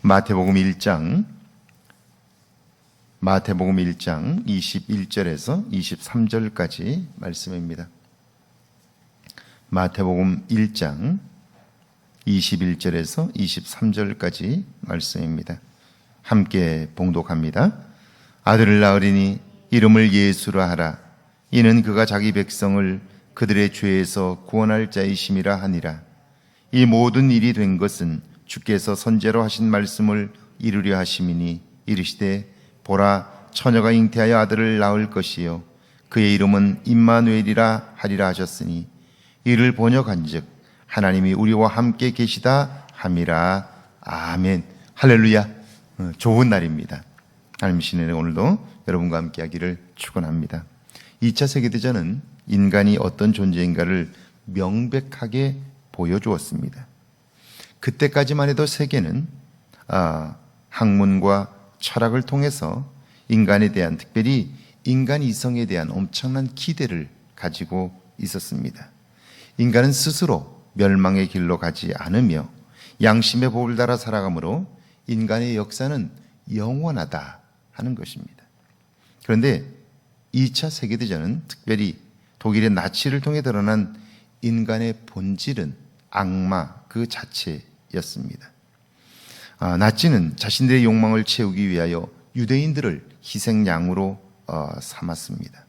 마태복음 1장 21절에서 23절까지 말씀입니다. 마태복음 1장 21절에서 23절까지 말씀입니다. 함께 봉독합니다. 아들을 낳으리니 이름을 예수라 하라. 이는 그가 자기 백성을 그들의 죄에서 구원할 자이심이라 하니라. 이 모든 일이 된 것은 주께서 선제로 하신 말씀을 이루려 하심이니 이르시되 보라 처녀가 잉태하여 아들을 낳을 것이요 그의 이름은 임마누엘이라 하리라 하셨으니 이를 번역한즉 하나님이 우리와 함께 계시다 함이라. 아멘. 할렐루야. 좋은 날입니다. 하나님 신의 오늘도 여러분과 함께 하기를 축원합니다. 2차 세계대전은 인간이 어떤 존재인가를 명백하게 보여주었습니다. 그때까지만 해도 세계는 학문과 철학을 통해서 인간에 대한, 특별히 인간 이성에 대한 엄청난 기대를 가지고 있었습니다. 인간은 스스로 멸망의 길로 가지 않으며 양심의 법을 따라 살아가므로 인간의 역사는 영원하다 하는 것입니다. 그런데 2차 세계대전은 특별히 독일의 나치를 통해 드러난 인간의 본질은 악마 그 자체였습니다. 나치는 자신들의 욕망을 채우기 위하여 유대인들을 희생양으로 삼았습니다.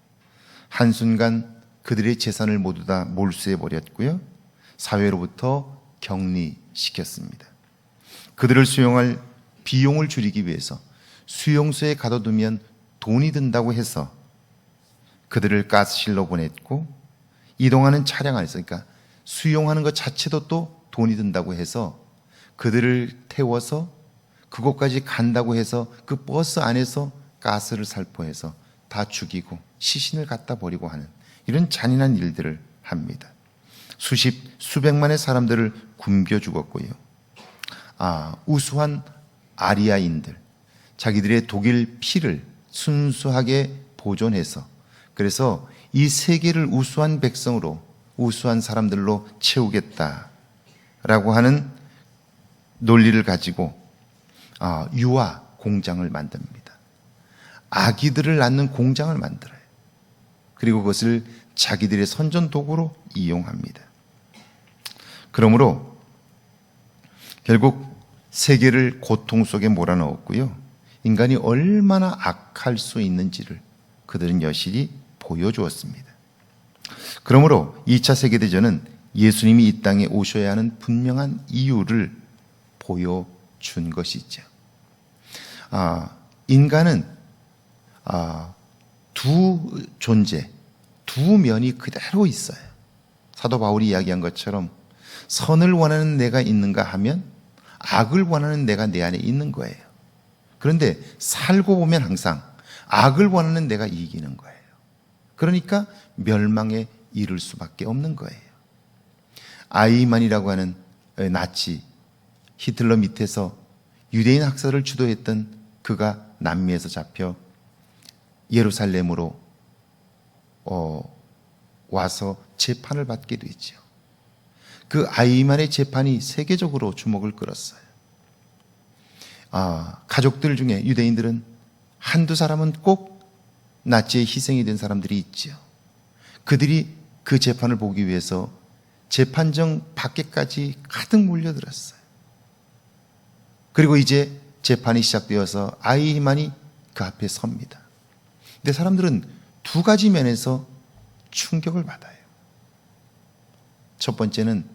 한순간 그들의 재산을 모두 다 몰수해버렸고요, 사회로부터 격리시켰습니다. 그들을 수용할 비용을 줄이기 위해서 수용소에 가둬두면 돈이 든다고 해서 그들을 가스실로 보냈고, 이동하는 차량 안에서, 그러니까 수용하는 것 자체도 또 돈이 든다고 해서 그들을 태워서 그곳까지 간다고 해서 그 버스 안에서 가스를 살포해서 다 죽이고 시신을 갖다 버리고 하는 이런 잔인한 일들을 합니다. 수백만의 사람들을 굶겨 죽었고요. 우수한 아리아인들, 자기들의 독일 피를 순수하게 보존해서, 그래서 이 세계를 우수한 백성으로, 우수한 사람들로 채우겠다라고 하는 논리를 가지고 유아 공장을 만듭니다. 아기들을 낳는 공장을 만들어요. 그리고 그것을 자기들의 선전 도구로 이용합니다. 그러므로 결국 세계를 고통 속에 몰아넣었고요, 인간이 얼마나 악할 수 있는지를 그들은 여실히 보여주었습니다. 그러므로 2차 세계대전은 예수님이 이 땅에 오셔야 하는 분명한 이유를 보여준 것이죠. 인간은 두 존재, 두 면이 그대로 있어요. 사도 바울이 이야기한 것처럼 선을 원하는 내가 있는가 하면 악을 원하는 내가 내 안에 있는 거예요. 그런데 살고 보면 항상 악을 원하는 내가 이기는 거예요. 그러니까 멸망에 이를 수밖에 없는 거예요. 아이만이라고 하는 나치, 히틀러 밑에서 유대인 학살을 주도했던 그가 남미에서 잡혀 예루살렘으로 와서 재판을 받게 되죠. 그 아이만의 재판이 세계적으로 주목을 끌었어요. 가족들 중에 유대인들은 한두 사람은 꼭 나치의 희생이 된 사람들이 있죠. 그들이 그 재판을 보기 위해서 재판정 밖에까지 가득 몰려들었어요. 그리고 이제 재판이 시작되어서 아이만이 그 앞에 섭니다. 근데 사람들은 두 가지 면에서 충격을 받아요. 첫 번째는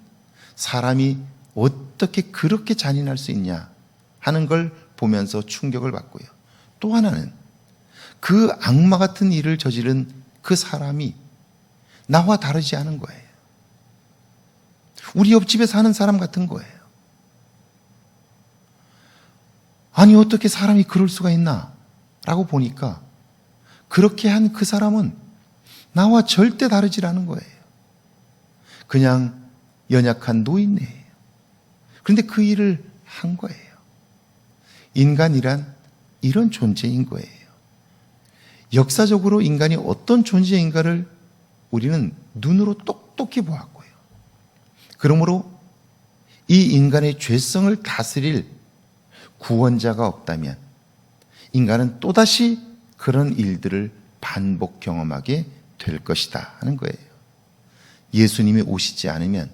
사람이 어떻게 그렇게 잔인할 수 있냐 하는 걸 보면서 충격을 받고요. 또 하나는 그 악마 같은 일을 저지른 그 사람이 나와 다르지 않은 거예요. 우리 옆집에 사는 사람 같은 거예요. 아니 어떻게 사람이 그럴 수가 있나 라고 보니까 그렇게 한 그 사람은 나와 절대 다르지 않은 거예요. 그냥 연약한 노인네예요. 그런데 그 일을 한 거예요. 인간이란 이런 존재인 거예요. 역사적으로 인간이 어떤 존재인가를 우리는 눈으로 똑똑히 보았고요. 그러므로 이 인간의 죄성을 다스릴 구원자가 없다면 인간은 또다시 그런 일들을 반복 경험하게 될 것이다 하는 거예요. 예수님이 오시지 않으면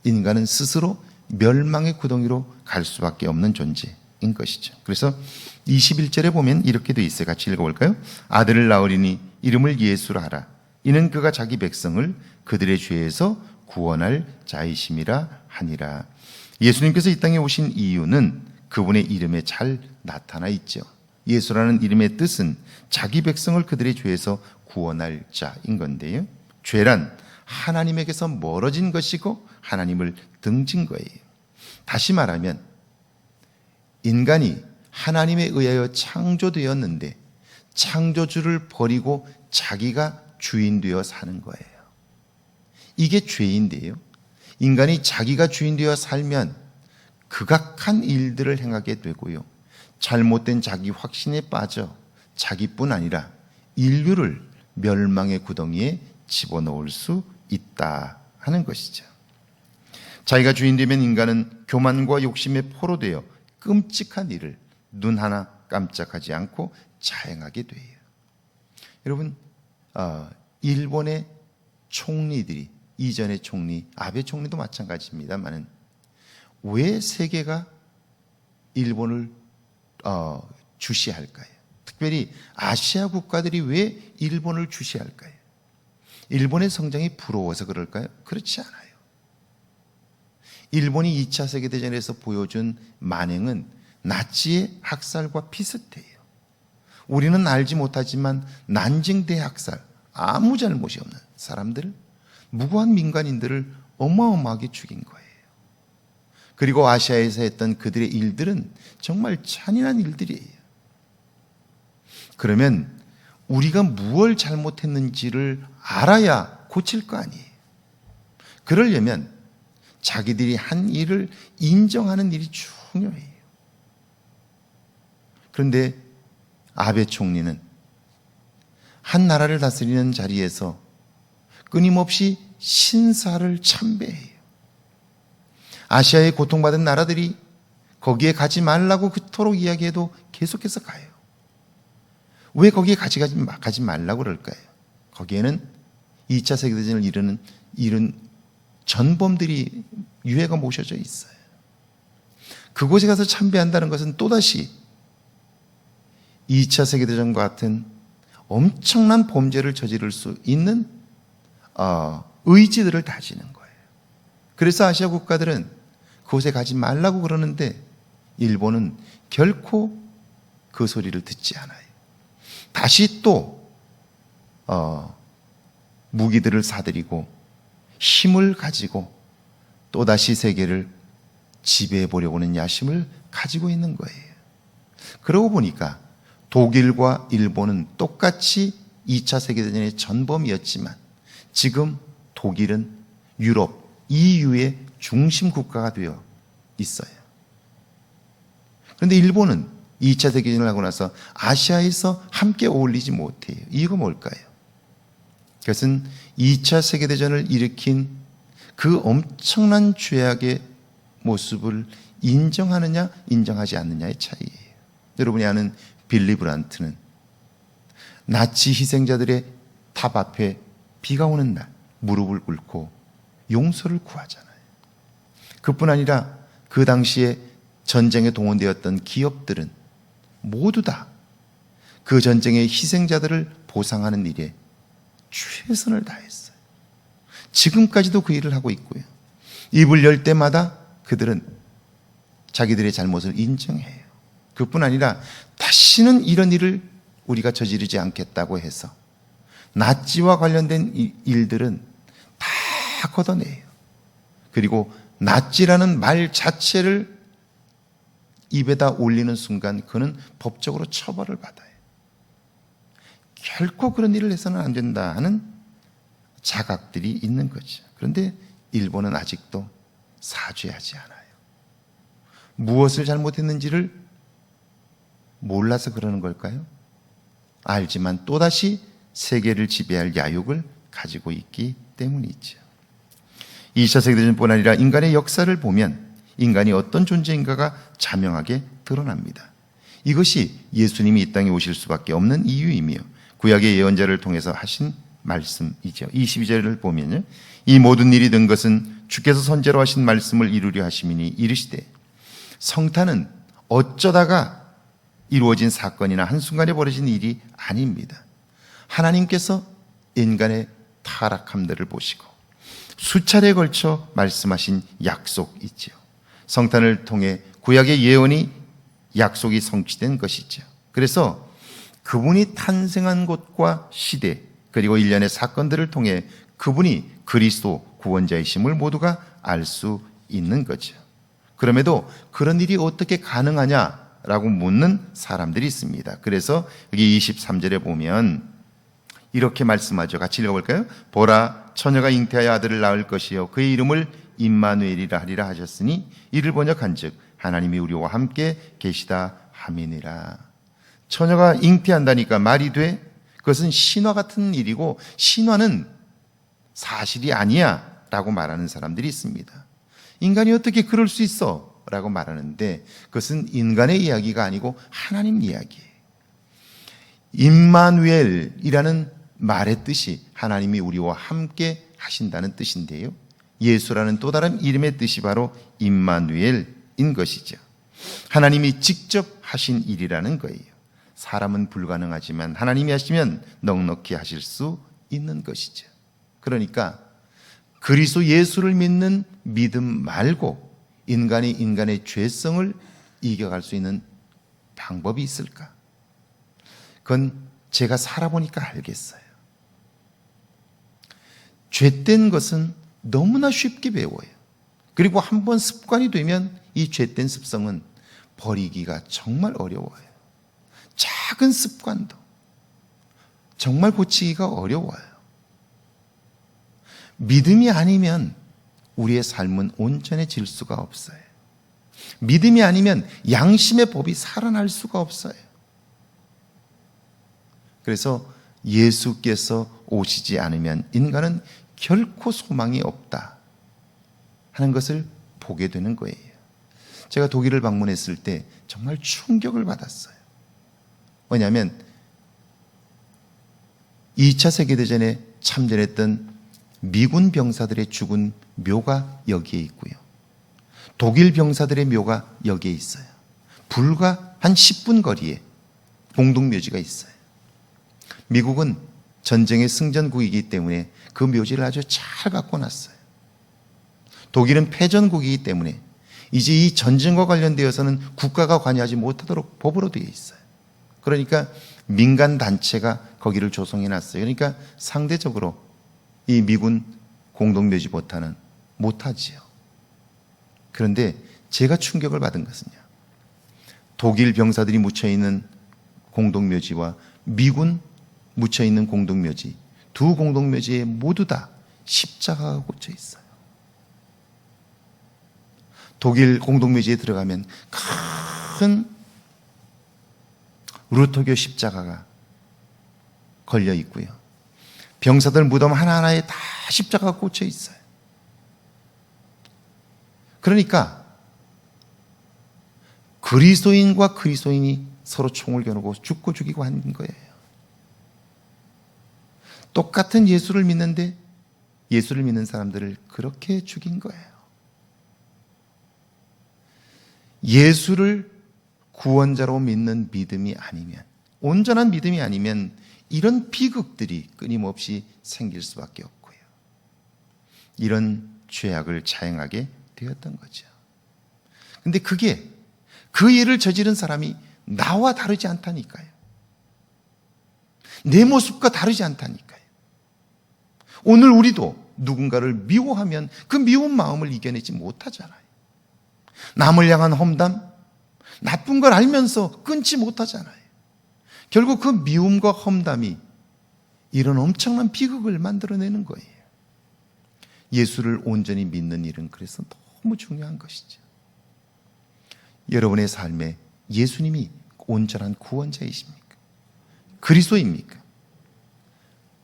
인간은 스스로 멸망의 구덩이로 갈 수밖에 없는 존재인 것이죠. 그래서 21절에 보면 이렇게 돼 있어요. 같이 읽어볼까요? 아들을 낳으리니 이름을 예수라 하라. 이는 그가 자기 백성을 그들의 죄에서 구원할 자이심이라 하니라. 예수님께서 이 땅에 오신 이유는 그분의 이름에 잘 나타나 있죠. 예수라는 이름의 뜻은 자기 백성을 그들의 죄에서 구원할 자인 건데요. 죄란 하나님에게서 멀어진 것이고 하나님을 등진 거예요. 다시 말하면 인간이 하나님에 의하여 창조되었는데 창조주를 버리고 자기가 주인 되어 사는 거예요. 이게 죄인데요. 인간이 자기가 주인 되어 살면 극악한 일들을 행하게 되고요. 잘못된 자기 확신에 빠져 자기뿐 아니라 인류를 멸망의 구덩이에 집어넣을 수 있다 하는 것이죠. 자기가 주인 되면 인간은 교만과 욕심에 포로되어 끔찍한 일을 눈 하나 깜짝하지 않고 자행하게 돼요. 여러분, 일본의 총리들이, 이전의 총리, 아베 총리도 마찬가지입니다만은 왜 세계가 일본을 주시할까요? 특별히 아시아 국가들이 왜 일본을 주시할까요? 일본의 성장이 부러워서 그럴까요? 그렇지 않아요. 일본이 2차 세계대전에서 보여준 만행은 나치의 학살과 비슷해요. 우리는 알지 못하지만 난징 대학살, 아무 잘못이 없는 사람들, 무고한 민간인들을 어마어마하게 죽인 거예요. 그리고 아시아에서 했던 그들의 일들은 정말 잔인한 일들이에요. 그러면 우리가 무엇을 잘못했는지를 알아야 고칠 거 아니에요. 그러려면 자기들이 한 일을 인정하는 일이 중요해요. 그런데 아베 총리는 한 나라를 다스리는 자리에서 끊임없이 신사를 참배해요. 아시아에 고통받은 나라들이 거기에 가지 말라고 그토록 이야기해도 계속해서 가요. 왜 거기에 가지 말라고 그럴까요? 거기에는 2차 세계대전을 이룬 전범들이 유해가 모셔져 있어요. 그곳에 가서 참배한다는 것은 또다시 2차 세계대전과 같은 엄청난 범죄를 저지를 수 있는 의지들을 다지는 거예요. 그래서 아시아 국가들은 그곳에 가지 말라고 그러는데 일본은 결코 그 소리를 듣지 않아요. 다시 또 무기들을 사들이고 힘을 가지고 또다시 세계를 지배해 보려고 하는 야심을 가지고 있는 거예요. 그러고 보니까 독일과 일본은 똑같이 2차 세계대전의 전범이었지만 지금 독일은 유럽, EU의 중심 국가가 되어 있어요. 그런데 일본은 2차 세계대전을 하고 나서 아시아에서 함께 어울리지 못해요. 이유가 뭘까요? 그것은 2차 세계대전을 일으킨 그 엄청난 죄악의 모습을 인정하느냐 인정하지 않느냐의 차이예요. 여러분이 아는 빌리 브란트는 나치 희생자들의 탑 앞에 비가 오는 날 무릎을 꿇고 용서를 구하잖아요. 그뿐 아니라 그 당시에 전쟁에 동원되었던 기업들은 모두 다 그 전쟁의 희생자들을 보상하는 일에 최선을 다했어요. 지금까지도 그 일을 하고 있고요. 입을 열 때마다 그들은 자기들의 잘못을 인정해요. 그뿐 아니라 다시는 이런 일을 우리가 저지르지 않겠다고 해서 나치와 관련된 일들은 다 걷어내요. 그리고 나치라는 말 자체를 입에다 올리는 순간 그는 법적으로 처벌을 받아요. 결코 그런 일을 해서는 안 된다 하는 자각들이 있는 거죠. 그런데 일본은 아직도 사죄하지 않아요. 무엇을 잘못했는지를 몰라서 그러는 걸까요? 알지만 또다시 세계를 지배할 야욕을 가지고 있기 때문이죠. 2차 세계대전뿐 아니라 인간의 역사를 보면 인간이 어떤 존재인가가 자명하게 드러납니다. 이것이 예수님이 이 땅에 오실 수밖에 없는 이유이며 구약의 예언자를 통해서 하신 말씀이죠. 22절을 보면요, 이 모든 일이 된 것은 주께서 선제로 하신 말씀을 이루려 하심이니 이르시되. 성탄은 어쩌다가 이루어진 사건이나 한순간에 벌어진 일이 아닙니다. 하나님께서 인간의 타락함들을 보시고 수차례에 걸쳐 말씀하신 약속이죠. 성탄을 통해 구약의 예언이 약속이 성취된 것이죠. 그래서 그분이 탄생한 곳과 시대 그리고 일련의 사건들을 통해 그분이 그리스도 구원자이심을 모두가 알 수 있는 거죠. 그럼에도 그런 일이 어떻게 가능하냐라고 묻는 사람들이 있습니다. 그래서 여기 23절에 보면 이렇게 말씀하죠. 같이 읽어볼까요? 보라, 처녀가 잉태하여 아들을 낳을 것이요 그의 이름을 임마누엘이라 하리라 하셨으니 이를 번역한즉 하나님이 우리와 함께 계시다 함이니라. 처녀가 잉태한다니까 말이 돼? 그것은 신화 같은 일이고 신화는 사실이 아니야 라고 말하는 사람들이 있습니다. 인간이 어떻게 그럴 수 있어? 라고 말하는데 그것은 인간의 이야기가 아니고 하나님 이야기예요. 임마누엘이라는 말의 뜻이 하나님이 우리와 함께 하신다는 뜻인데요, 예수라는 또 다른 이름의 뜻이 바로 임마누엘인 것이죠. 하나님이 직접 하신 일이라는 거예요. 사람은 불가능하지만 하나님이 하시면 넉넉히 하실 수 있는 것이죠. 그러니까 그리스도 예수를 믿는 믿음 말고 인간이 인간의 죄성을 이겨갈 수 있는 방법이 있을까? 그건 제가 살아보니까 알겠어요. 죄된 것은 너무나 쉽게 배워요. 그리고 한번 습관이 되면 이 죄된 습성은 버리기가 정말 어려워요. 작은 습관도 정말 고치기가 어려워요. 믿음이 아니면 우리의 삶은 온전해질 수가 없어요. 믿음이 아니면 양심의 법이 살아날 수가 없어요. 그래서 예수께서 오시지 않으면 인간은 결코 소망이 없다 하는 것을 보게 되는 거예요. 제가 독일을 방문했을 때 정말 충격을 받았어요. 왜냐하면 2차 세계대전에 참전했던 미군 병사들의 죽은 묘가 여기에 있고요, 독일 병사들의 묘가 여기에 있어요. 불과 한 10분 거리에 공동묘지가 있어요. 미국은 전쟁의 승전국이기 때문에 그 묘지를 아주 잘 갖고 놨어요. 독일은 패전국이기 때문에 이제 이 전쟁과 관련되어서는 국가가 관여하지 못하도록 법으로 되어 있어요. 그러니까 민간 단체가 거기를 조성해 놨어요. 그러니까 상대적으로 이 미군 공동묘지보다는 못하지요. 그런데 제가 충격을 받은 것은요, 독일 병사들이 묻혀있는 공동묘지와 미군 묻혀있는 공동묘지, 두 공동묘지에 모두 다 십자가가 꽂혀 있어요. 독일 공동묘지에 들어가면 큰 루터교 십자가가 걸려 있고요, 병사들 무덤 하나하나에 다 십자가가 꽂혀 있어요. 그러니까 그리스도인과 그리스도인이 서로 총을 겨누고 죽고 죽이고 하는 거예요. 똑같은 예수를 믿는데 예수를 믿는 사람들을 그렇게 죽인 거예요. 예수를 구원자로 믿는 믿음이 아니면, 온전한 믿음이 아니면 이런 비극들이 끊임없이 생길 수밖에 없고요, 이런 죄악을 자행하게 되었던 거죠. 근데 그게 그 일을 저지른 사람이 나와 다르지 않다니까요. 내 모습과 다르지 않다니까요. 오늘 우리도 누군가를 미워하면 그 미운 마음을 이겨내지 못하잖아요. 남을 향한 험담, 나쁜 걸 알면서 끊지 못하잖아요. 결국 그 미움과 험담이 이런 엄청난 비극을 만들어내는 거예요. 예수를 온전히 믿는 일은 그래서 너무 중요한 것이죠. 여러분의 삶에 예수님이 온전한 구원자이십니까? 그리스도입니까?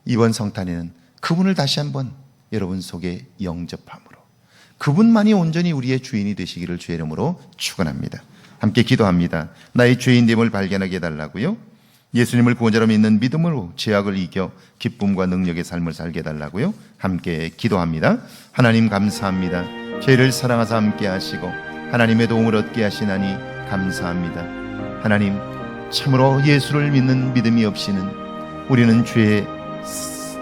이번 성탄에는 그분을 다시 한번 여러분 속에 영접함으로 그분만이 온전히 우리의 주인이 되시기를 주의 이름으로 축원합니다. 함께 기도합니다. 나의 죄인됨을 발견하게 해달라고요. 예수님을 구원자로 믿는 믿음으로 죄악을 이겨 기쁨과 능력의 삶을 살게 해달라고요. 함께 기도합니다. 하나님 감사합니다. 죄를 사랑하사 함께 하시고 하나님의 도움을 얻게 하시나니 감사합니다. 하나님, 참으로 예수를 믿는 믿음이 없이는 우리는 죄의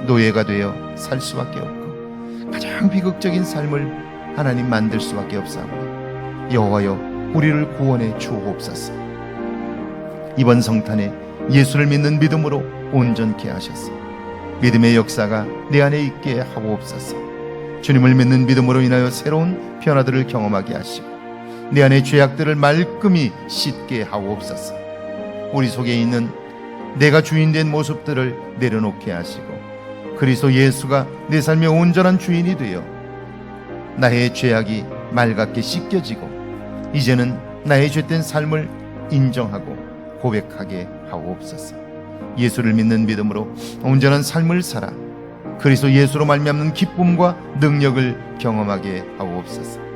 노예가 되어 살 수밖에 없고 가장 비극적인 삶을 하나님 만들 수밖에 없사오니 여호와여, 우리를 구원해 주옵소서. 이번 성탄에 예수를 믿는 믿음으로 온전케 하셔서 믿음의 역사가 내 안에 있게 하옵소서. 주님을 믿는 믿음으로 인하여 새로운 변화들을 경험하게 하시고 내 안의 죄악들을 말끔히 씻게 하옵소서. 우리 속에 있는 내가 주인된 모습들을 내려놓게 하시고 그리스도 예수가 내 삶의 온전한 주인이 되어 나의 죄악이 맑게 씻겨지고 이제는 나의 죄된 삶을 인정하고 고백하게 하옵소서. 예수를 믿는 믿음으로 온전한 삶을 살아 그리스도 예수로 말미암는 기쁨과 능력을 경험하게 하옵소서.